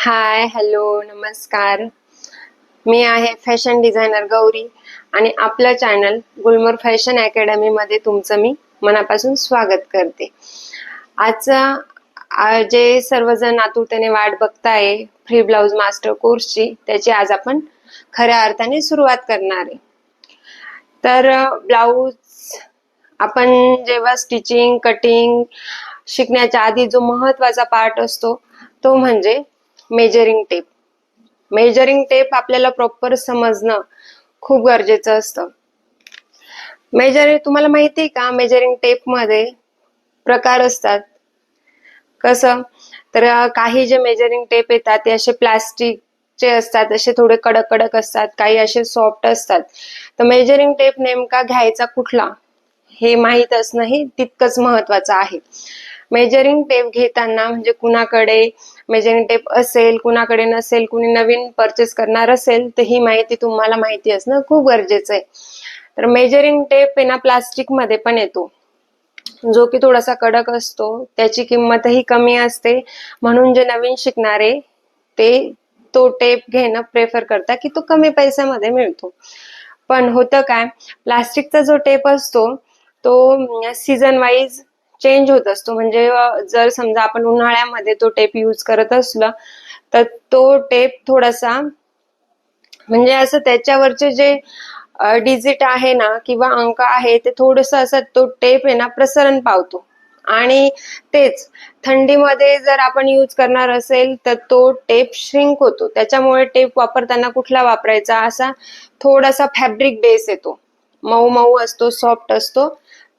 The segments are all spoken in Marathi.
हाय, हॅलो, नमस्कार. मी आहे फॅशन डिझायनर गौरी आणि आपलं चॅनल गुलमोहर फॅशन अकॅडमी मध्ये तुमचं मी मनापासून स्वागत करते. जे सर्वजण आतुरतेने वाट बघताय फ्री ब्लाउज मास्टर कोर्सची, त्याची आज आपण खऱ्या अर्थाने सुरुवात करणार आहे. तर ब्लाउज आपण जेव्हा स्टिचिंग कटिंग शिकण्याच्या आधी जो महत्वाचा पार्ट असतो तो म्हणजे मेजरिंग टेप. मेजरिंग टेप आपल्याला प्रॉपर समजणं खूप गरजेचं असतं. तुम्हाला माहिती आहे का, मेजरिंग टेप मध्ये प्रकार असतात. कसं तर काही जे मेजरिंग टेप येतात ते असे प्लास्टिकचे असतात, असे थोडे कडक कडक असतात, काही असे सॉफ्ट असतात. तर मेजरिंग टेप नेमका घ्यायचा कुठला हे माहीत असणं हे तितकंच महत्वाचं आहे. मेजरिंग टेप घेताना म्हणजे कुणाकडे मेजरिंग टेप असेल कुणाकडे नसेल, कुणी नवीन परचेस करणार असेल तर ही माहिती तुम्हाला माहिती असणं खूप गरजेचं आहे. तर मेजरिंग टेप आहे ना प्लास्टिक मध्ये पण येतो, जो की थोडासा कडक असतो, त्याची किंमतही कमी असते, म्हणून जे नवीन शिकणारे ते तो टेप घेणं प्रेफर करतात की तो कमी पैशामध्ये मिळतो. पण होतं काय, प्लास्टिकचा जो टेप असतो तो सीझन वाईज चेंज होत असतो. म्हणजे जर समजा आपण उन्हाळ्यामध्ये तो टेप यूज करत असलो तर तो टेप थोडासा म्हणजे असं त्याच्यावरचे जे डिजिट आहे ना किंवा अंक आहे ते थोडस असं तो टेप आहे ना प्रसरण पावतो. आणि तेच थंडीमध्ये जर आपण यूज करणार असेल तर तो टेप श्रिंक होतो. त्याच्यामुळे टेप वापरताना कुठला वापरायचा, असा थोडासा फॅब्रिक बेस येतो, मऊ मऊ असतो, सॉफ्ट असतो,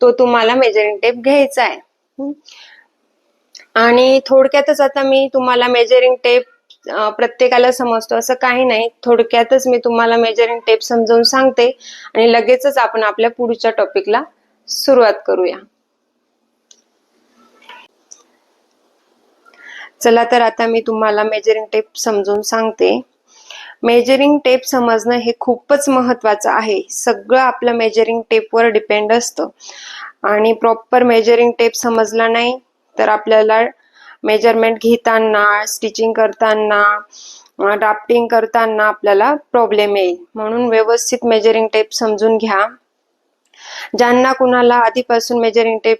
तो तुम्हाला मेजरिंग टेप घ्यायचा आहे. आणि थोडक्यातच आता मी तुम्हाला मेजरिंग टेप प्रत्येकाला समजतो असं काही नाही, थोडक्यातच मी तुम्हाला मेजरिंग टेप समजावून सांगते आणि लगेचच आपण आपल्या पुढच्या टॉपिकला सुरुवात करूया. चला तर आता मी तुम्हाला मेजरिंग टेप समजून सांगते. मेजरिंग टेप समजणं हे खूपच महत्वाचं आहे. सगळं आपलं मेजरिंग टेपवर डिपेंड असतं आणि प्रॉपर मेजरिंग टेप समजला नाही तर आपल्याला मेजरमेंट घेताना, स्टिचिंग करताना, ड्राफ्टिंग करताना आपल्याला प्रॉब्लेम येईल. म्हणून व्यवस्थित मेजरिंग टेप समजून घ्या. ज्यांना कुणाला आधीपासून मेजरिंग टेप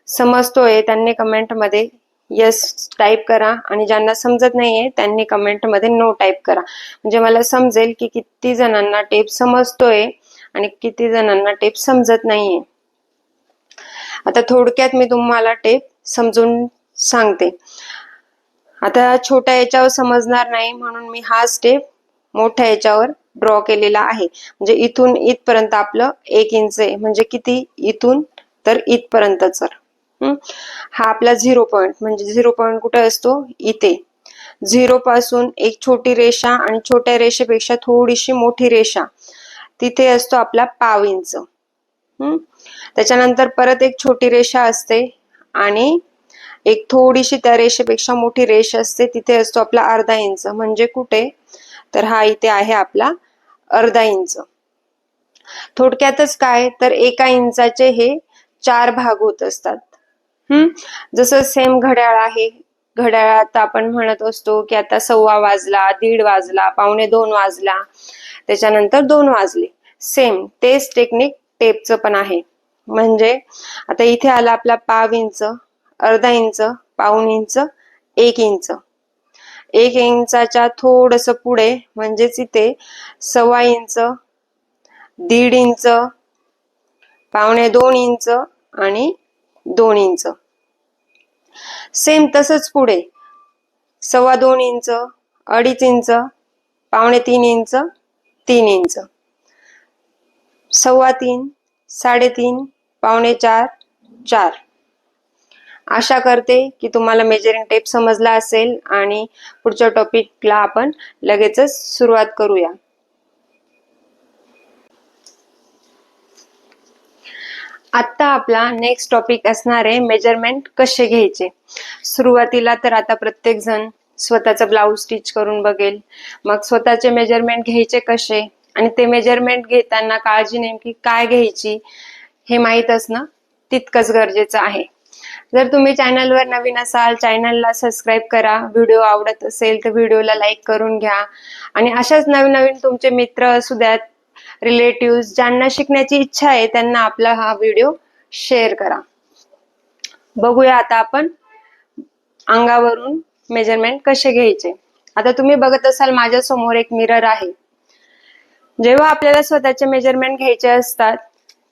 समजतोय त्यांनी कमेंट मध्ये यस टाईप करा आणि ज्यांना समजत नाहीये त्यांनी कमेंट मध्ये नो टाईप करा. म्हणजे मला समजेल की किती जणांना टेप समजतोय आणि किती जणांना टेप समजत नाहीये. आता थोडक्यात मी तुम्हाला टेप समजून सांगते. आता छोट्या याच्यावर समजणार नाही म्हणून मी हा स्टेप मोठ्या याच्यावर ड्रॉ केलेला आहे. म्हणजे इथून इथपर्यंत आपलं 1 इंच आहे, म्हणजे किती, इथून तर इथपर्यंतच. हा आपला 0 पॉइंट, म्हणजे 0 पॉइंट कुठे असतो, इथे. 0 पासून एक छोटी रेषा आणि छोट्या रेषेपेक्षा थोडीशी मोठी रेषा, तिथे असतो आपला पाव इंच. त्याच्यानंतर परत एक छोटी रेषा असते आणि एक थोडीशी त्या रेषेपेक्षा मोठी रेष असते, तिथे असतो आपला अर्धा इंच. म्हणजे कुठे, तर हा इथे आहे आपला अर्धा इंच. थोडक्यातच काय, तर 1 इंचाचे हे 4 भाग होत असतात. जसं सेम घड्याळ आहे, घड्याळात आपण म्हणत असतो की आता 1:15 वाजला, 1:30 वाजला, 1:45 वाजला, त्याच्यानंतर 2 वाजले. सेम तेच टेक्निक टेपचं पण आहे. म्हणजे आता इथे आला आपला पाव इंच, अर्धा इंच, पाऊण इंच, 1 इंच. 1 इंचाच्या थोडस पुढे म्हणजेच इथे 1.25 इंच, 1.5 इंच, 1.25 इंच आणि 2 इंच. सेम तसंच पुढे 2.25 इंच, 2.5 इंच, 2.25 इंच, 3 इंच, 3.25, 3.5, 3.25, 4. आशा करते की तुम्हाला मेजरिंग टेप समजला असेल आणि पुढच्या टॉपिकला आपण लगेचच सुरुवात करूया. आता आपला नेक्स्ट टॉपिक असणार आहे मेजरमेंट कसे घ्यायचे. सुरुवातीला तर आता प्रत्येक जण स्वतःचा ब्लाउज स्टिच करून बघेल, मग स्वतःचे मेजरमेंट घ्यायचे कसे आणि ते मेजरमेंट घेताना काळजी नेमकी काय घ्यायची हे माहीत असणं तितकंच गरजेचं आहे. जर तुम्ही चॅनलवर नवीन असाल, चॅनलला सबस्क्राईब करा. व्हिडिओ आवडत असेल तर व्हिडिओला लाईक करून घ्या. आणि अशाच नवीन नवीन तुमचे मित्र असू द्यात, रिलेटिव्ह ज्यांना शिकण्याची इच्छा आहे त्यांना आपला हा व्हिडिओ शेअर करा. बघूया आता आपण अंगावरून मेजरमेंट कसे घ्यायचे. आता तुम्ही बघत असाल माझ्या समोर एक मिरर आहे. जेव्हा आपल्याला स्वतःचे मेजरमेंट घ्यायचे असतात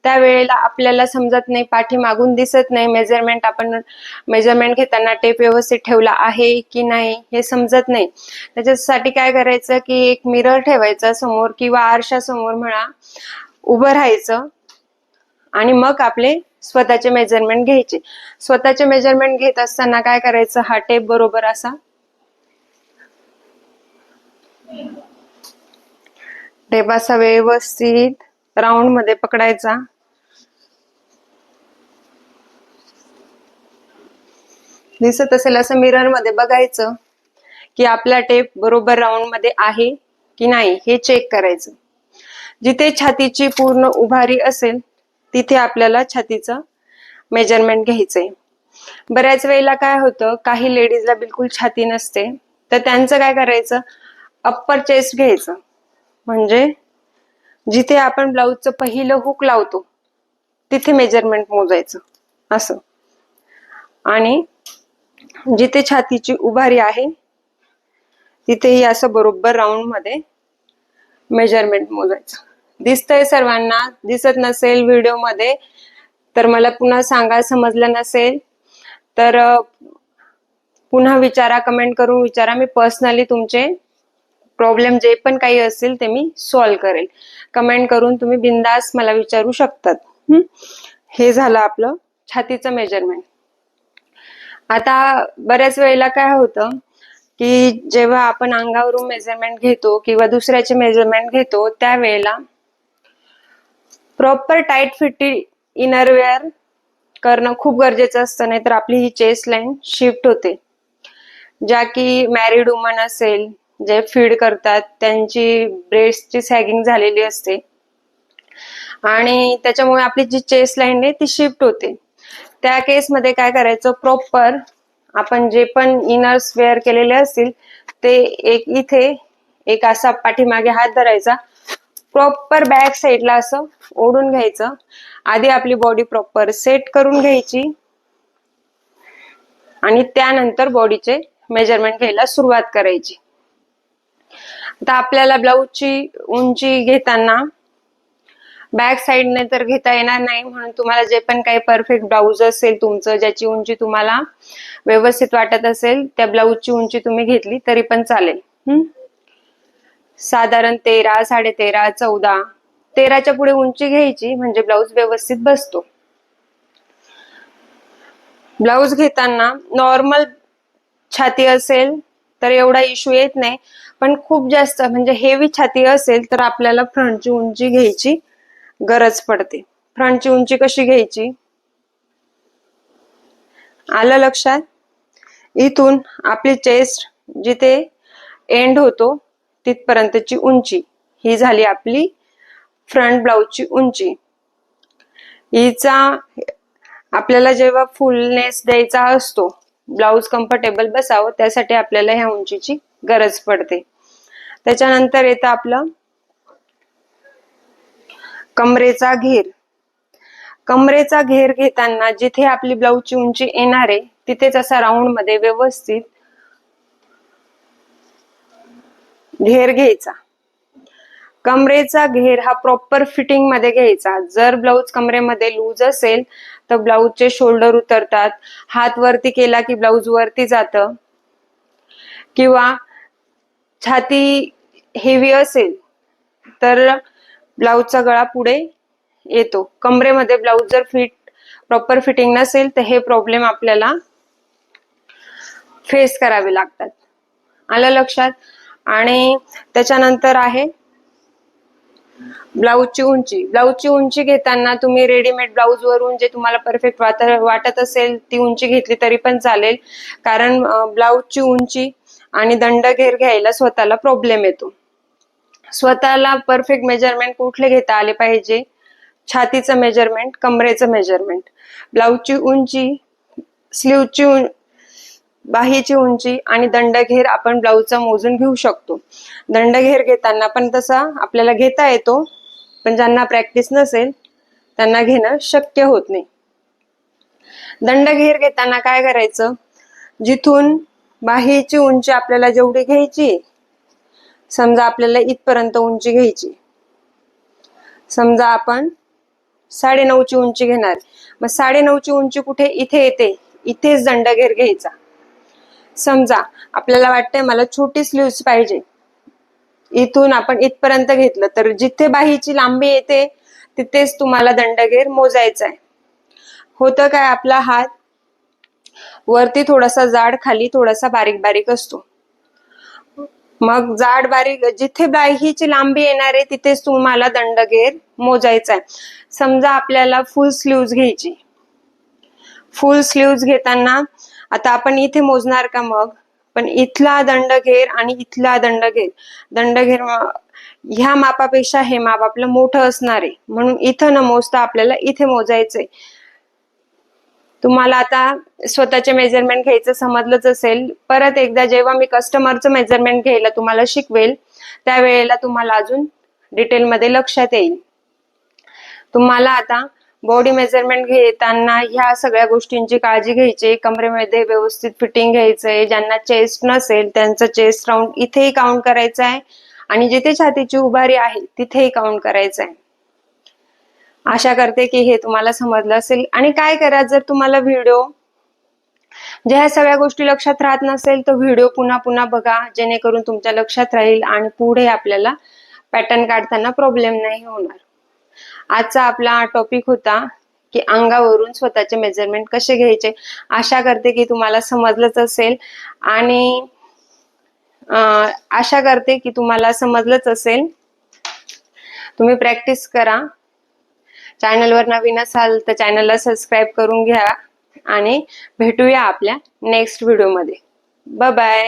त्यावेळेला आपल्याला समजत नाही, पाठीमागून दिसत नाही मेजरमेंट, आपण मेजरमेंट घेताना टेप व्यवस्थित ठेवला आहे की नाही हे समजत नाही. त्याच्यासाठी काय करायचं की एक मिरर ठेवायचा समोर किंवा आरशासमोर म्हणा, उभं राहायचं आणि मग आपले स्वतःचे मेजरमेंट घ्यायचे. स्वतःचे मेजरमेंट घेत असताना काय करायचं, हा टेप बरोबर असा टेप असा व्यवस्थित राऊंड मध्ये पकडायचा. दिसत असेल असं मिरर मध्ये बघायचं की आपला टेप बरोबर राऊंड मध्ये आहे की नाही हे चेक करायचं. जिथे छातीची पूर्ण उभारी असेल तिथे आपल्याला छातीचं मेजरमेंट घ्यायचंय. बऱ्याच वेळेला काय होतं, काही लेडीजला बिलकुल छाती नसते तर त्यांचं काय करायचं, अप्पर चेस्ट घ्यायचं. म्हणजे जिथे आपण ब्लाऊजचं पहिलं हुक लावतो तिथे मेजरमेंट मोजायचं असं. आणि जिथे छातीची उभारी आहे तिथेही असं बरोबर राऊंड मध्ये मेजरमेंट मोजायचं. दिसतंय सर्वांना? दिसत नसेल व्हिडिओ मध्ये तर मला पुन्हा सांगा. समजलं नसेल तर पुन्हा विचारा, कमेंट करून विचारा. मी पर्सनली तुमचे प्रॉब्लेम जे पण काही असतील ते मी सॉल्व्ह करेल. कमेंट करून तुम्ही बिंदास मला विचारू शकतात. हे झालं आपलं छातीचं मेजरमेंट. आता बऱ्याच वेळेला काय होतं की जेव्हा आपण अंगावरून मेजरमेंट घेतो किंवा दुसऱ्याचे मेजरमेंट घेतो त्यावेळेला प्रॉपर टाईट फिटिंग इनरवेअर करणं खूप गरजेचं असतं, नाहीतर आपली ही चेस्ट लाईन शिफ्ट होते. ज्या की मॅरिड वुमन असेल, जे फीड करतात त्यांची ब्रेस्टची सॅगिंग झालेली असते आणि त्याच्यामुळे आपली जी चेस्ट लाईन आहे ती शिफ्ट होते. त्या केसमध्ये काय करायचं, प्रॉपर आपण जे पण इनर्स वेअर केलेले असतील ते एक इथे एक असा पाठीमागे हात धरायचा, प्रॉपर बॅक साईडला असं ओढून घ्यायचं. आधी आपली बॉडी प्रॉपर सेट करून घ्यायची आणि त्यानंतर बॉडीचे मेजरमेंट घ्यायला सुरुवात करायची. आता आपल्याला ब्लाऊजची उंची घेताना बॅक साईडने तर घेता येणार नाही, म्हणून तुम्हाला जे पण काही परफेक्ट ब्लाऊज असेल तुमचं, ज्याची उंची तुम्हाला व्यवस्थित वाटत असेल त्या ब्लाऊजची उंची तुम्ही घेतली तरी पण चालेल. साधारण 13, 13.5, 14, 13च्या पुढे उंची घ्यायची म्हणजे ब्लाऊज व्यवस्थित बसतो. ब्लाऊज घेताना नॉर्मल छाती असेल तर एवढा इश्यू येत नाही, पण खूप जास्त म्हणजे हेवी छाती असेल तर आपल्याला फ्रंटची उंची घ्यायची गरज पडते. फ्रंटची उंची कशी घ्यायची, आलं लक्षात? इथून आपली चेस्ट जिथे एंड होतो तिथपर्यंतची उंची ही झाली आपली फ्रंट ब्लाऊजची उंची. हिचा आपल्याला जेव्हा फुलनेस द्यायचा असतो, ब्लाऊज कम्फर्टेबल बसावं त्यासाठी आपल्याला ह्या उंचीची गरज पडते. त्याच्यानंतर येतं आपलं कमरेचा घेर. कमरेचा घेर घेताना जिथे आपली ब्लाऊजची उंची येणार आहे तिथेच असा राऊंड मध्ये व्यवस्थित घेर घ्यायचा. कमरेचा घेर हा प्रॉपर फिटिंग मध्ये घ्यायचा. जर ब्लाऊज कमरेमध्ये लूज असेल तर ब्लाऊजचे शोल्डर उतरतात, हात वरती केला की ब्लाऊज वरती जातं, किंवा छाती हेवी असेल तर ब्लाऊजचा गळा पुढे येतो. कमरेमध्ये ब्लाऊज जर प्रॉपर फिटिंग नसेल तर हे प्रॉब्लेम आपल्याला फेस करावे लागतात. आलं लक्षात? आणि त्याच्यानंतर आहे ब्लाऊजची उंची. ब्लाऊजची उंची घेताना तुम्ही रेडीमेड ब्लाऊज वरून जे तुम्हाला परफेक्ट वाटत असेल ती उंची घेतली तरी पण चालेल, कारण ब्लाऊजची उंची आणि दंड घेर घ्यायला स्वतःला प्रॉब्लेम येतो. स्वतःला परफेक्ट मेजरमेंट कुठले घेता आले पाहिजे, छातीचं मेजरमेंट, कमरेचं मेजरमेंट, ब्लाऊजची उंची, स्लीवची बाहीची उंची आणि दंडघेर आपण ब्लाऊजचा मोजून घेऊ शकतो. दंडघेर घेताना पण तसा आपल्याला घेता येतो, पण ज्यांना प्रॅक्टिस नसेल त्यांना घेणं शक्य होत नाही. दंडघेर घेताना काय करायचं, जिथून बाहीची उंची आपल्याला जेवढी घ्यायची, समजा आपल्याला इथपर्यंत उंची घ्यायची, समजा आपण 9.5ची उंची घेणार, मग 9.5ची उंची कुठे इथे येते, इथेच दंडघेर घ्यायचा. समजा आपल्याला वाटतंय मला छोटी स्लीव्स पाहिजे, इथून आपण इथपर्यंत घेतलं तर जिथे बाहीची लांबी येते तिथेच तुम्हाला दंडघेर मोजायचा आहे. होतं काय, आपला हात वरती थोडासा जाड, खाली थोडासा बारीक बारीक असतो. मग जाड बारीक जिथे बाहीची लांबी येणार आहे तिथेच तुम्हाला दंडघेर मोजायचा आहे. समजा आपल्याला फुल स्लीव्ज घ्यायची, फुल स्लीव्ज घेताना आता आपण इथे मोजणार का मग, पण इथला दंडघेर आणि इथला दंडघेर ह्या मापापेक्षा हे माप आपलं मोठं असणार आहे, म्हणून इथं न मोजता आपल्याला इथे मोजायचंय. तुम्हाला आता स्वतःचे मेजरमेंट घ्यायचं समजलंच असेल. परत एकदा जेव्हा मी कस्टमरचं मेजरमेंट घ्यायला तुम्हाला शिकवेल त्यावेळेला तुम्हाला अजून डिटेलमध्ये लक्षात येईल. तुम्हाला आता बॉडी मेजरमेंट घेताना ह्या सगळ्या गोष्टींची काळजी घ्यायची. कमरेमध्ये व्यवस्थित फिटिंग घ्यायचंय. ज्यांना चेस्ट नसेल त्यांचं चेस्ट राऊंड इथेही काउंट करायचं आहे आणि जिथे छातीची उभारी आहे तिथेही काउंट करायचं आहे. आशा करते की हे तुम्हाला समजलं असेल. आणि काय करा, जर तुम्हाला व्हिडिओ ज्या ह्या सगळ्या गोष्टी लक्षात राहत नसेल तर व्हिडिओ पुन्हा पुन्हा बघा, जेणेकरून तुमच्या लक्षात राहील आणि पुढे आपल्याला पॅटर्न काढताना प्रॉब्लेम नाही होणार. आजचा आपला टॉपिक होता की अंगावरून स्वतःचे मेजरमेंट कसे घ्यायचे. आशा करते की तुम्हाला समजलंच असेल आणि आशा करते की तुम्हाला समजलंच असेल. तुम्ही प्रॅक्टिस करा. चॅनलवर नवीन असाल तर चॅनलला सबस्क्राईब करून घ्या आणि भेटूया आपल्या नेक्स्ट व्हिडिओमध्ये. Bye bye.